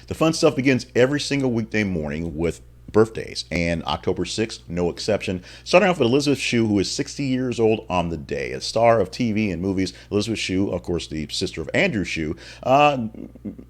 The fun stuff begins every single weekday morning with birthdays, and October 6th, no exception. Starting off with Elizabeth Shue, who is 60 years old on the day. A star of TV and movies, Elizabeth Shue, of course, the sister of Andrew Shue,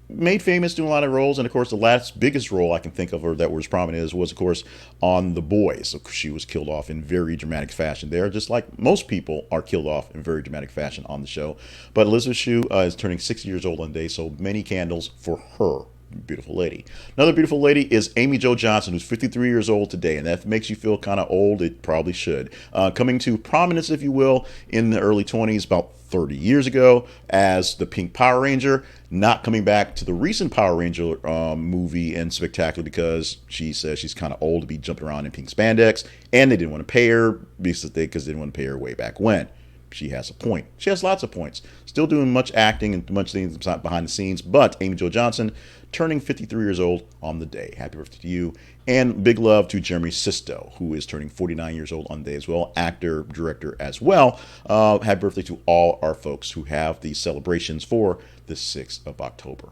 made famous doing a lot of roles, and of course, the last biggest role I can think of her that was prominent was, of course, on The Boys. So she was killed off in very dramatic fashion there, just like most people are killed off in very dramatic fashion on the show. But Elizabeth Shue is turning 60 years old on the day, so many candles for her. Beautiful lady. Another beautiful lady is Amy Jo Johnson, who's 53 years old today, and that makes you feel kind of old. It probably should. Coming to prominence, if you will, in the early 20s, about 30 years ago, as the Pink Power Ranger. Not coming back to the recent Power Ranger movie and spectacular because she says she's kind of old to be jumping around in pink spandex, and they didn't want to pay her because they didn't want to pay her way back when. She has a point. She has lots of points. Still doing much acting and much things behind the scenes, but Amy Jo Johnson turning 53 years old on the day. Happy birthday to you. And big love to Jeremy Sisto, who is turning 49 years old on the day as well. Actor, director as well. Happy birthday to all our folks who have these celebrations for the 6th of October.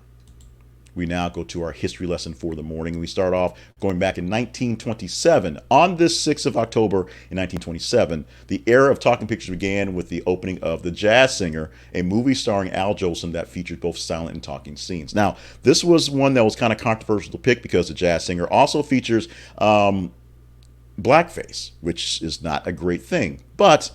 We now go to our history lesson for the morning. We start off going back in 1927. On this 6th of October in 1927, the era of talking pictures began with the opening of The Jazz Singer, a movie starring Al Jolson that featured both silent and talking scenes. Now, this was one that was kind of controversial to pick because The Jazz Singer also features blackface, which is not a great thing. But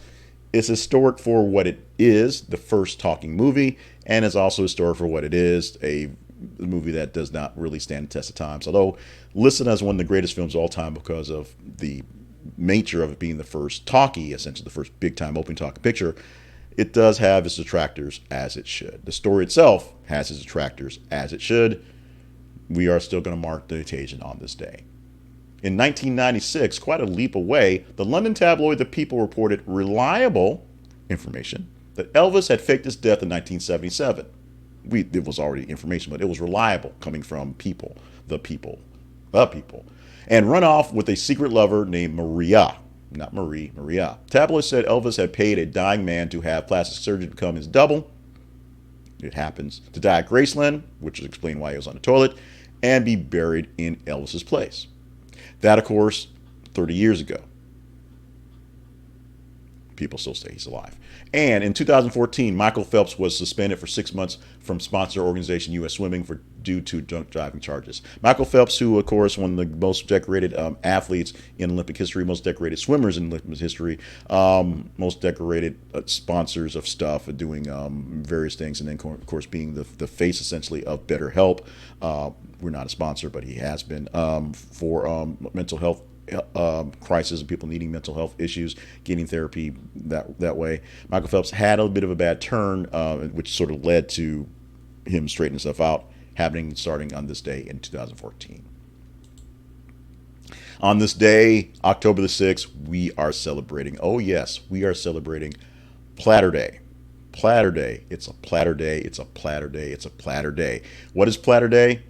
it's historic for what it is, the first talking movie, and it's also historic for what it is, a movie that does not really stand the test of times. Although listed as one of the greatest films of all time because of the nature of it being the first talkie, essentially the first big time opening talking picture, it does have its detractors, as it should. The story itself has its detractors, as it should. We are still going to mark the occasion on this day. In 1996, quite a leap away, the London tabloid The People reported reliable information that Elvis had faked his death in 1977. It was already information, but it was reliable coming from people, and run off with a secret lover named Maria, not Marie, Maria. Tabloids said Elvis had paid a dying man to have plastic surgery become his double. It happens to die at Graceland, which is explain why he was on the toilet, and be buried in Elvis's place. That, of course, 30 years ago. People still say he's alive. And in 2014, Michael Phelps was suspended for 6 months from sponsor organization U.S. Swimming due to drunk driving charges. Michael Phelps, who, of course, one of the most decorated athletes in Olympic history, most decorated swimmers in Olympic history, most decorated sponsors of stuff, doing various things, and then, of course, being the face, essentially, of Better Help. We're not a sponsor, but he has been for mental health crisis and people needing mental health issues, getting therapy that way. Michael Phelps had a bit of a bad turn, which sort of led to him straightening himself out, starting on this day in 2014. On this day, October the 6th, we are celebrating, oh yes, we are celebrating Plaidurday. Plaidurday. It's a platter day. It's a platter day. It's a platter day. What is Platter Day?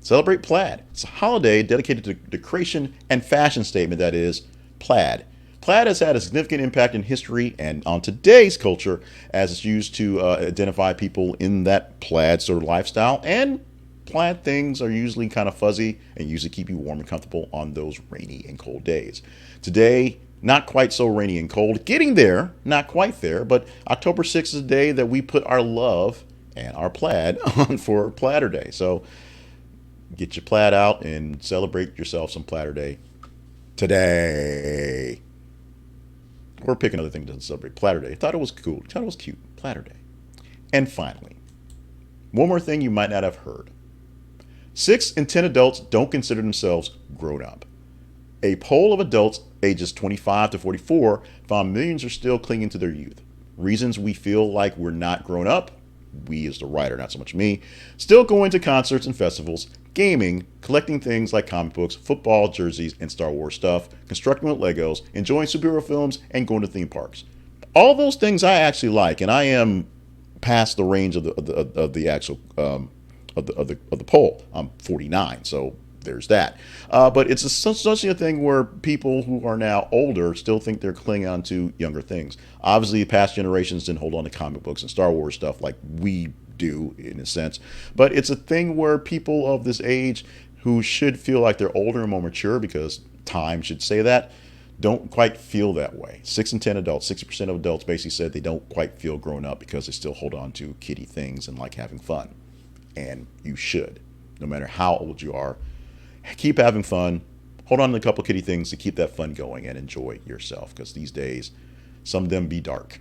Celebrate plaid. It's a holiday dedicated to the creation and fashion statement that is plaid. Plaid has had a significant impact in history and on today's culture as it's used to identify people in that plaid sort of lifestyle. And plaid things are usually kind of fuzzy and usually keep you warm and comfortable on those rainy and cold days. Today, not quite so rainy and cold. Getting there, not quite there, but October 6th is the day that we put our love and our plaid on for Plaidurday. So get your plaid out and celebrate yourself some Plaidurday today. Or pick another thing that doesn't celebrate Plaidurday. I thought it was cool. I thought it was cute. Plaidurday. And finally, one more thing you might not have heard. 6 in 10 adults don't consider themselves grown up. A poll of adults ages 25 to 44 found millions are still clinging to their youth. Reasons we feel like we're not grown up, we as the writer, not so much me, still going to concerts and festivals, gaming, collecting things like comic books, football jerseys, and Star Wars stuff, constructing with Legos, enjoying superhero films, and going to theme parks. All those things I actually like, and I am past the range of the actual of the poll. I'm 49, so there's that. But it's such a thing where people who are now older still think they're clinging on to younger things. Obviously, past generations didn't hold on to comic books and Star Wars stuff like we do in a sense. But it's a thing where people of this age who should feel like they're older and more mature, because time should say that, don't quite feel that way. 6 in 10 adults, 60% of adults basically said they don't quite feel grown up because they still hold on to kiddie things and like having fun. And you should, no matter how old you are, keep having fun. Hold on to a couple kiddie things to keep that fun going and enjoy yourself, because these days, some of them be dark.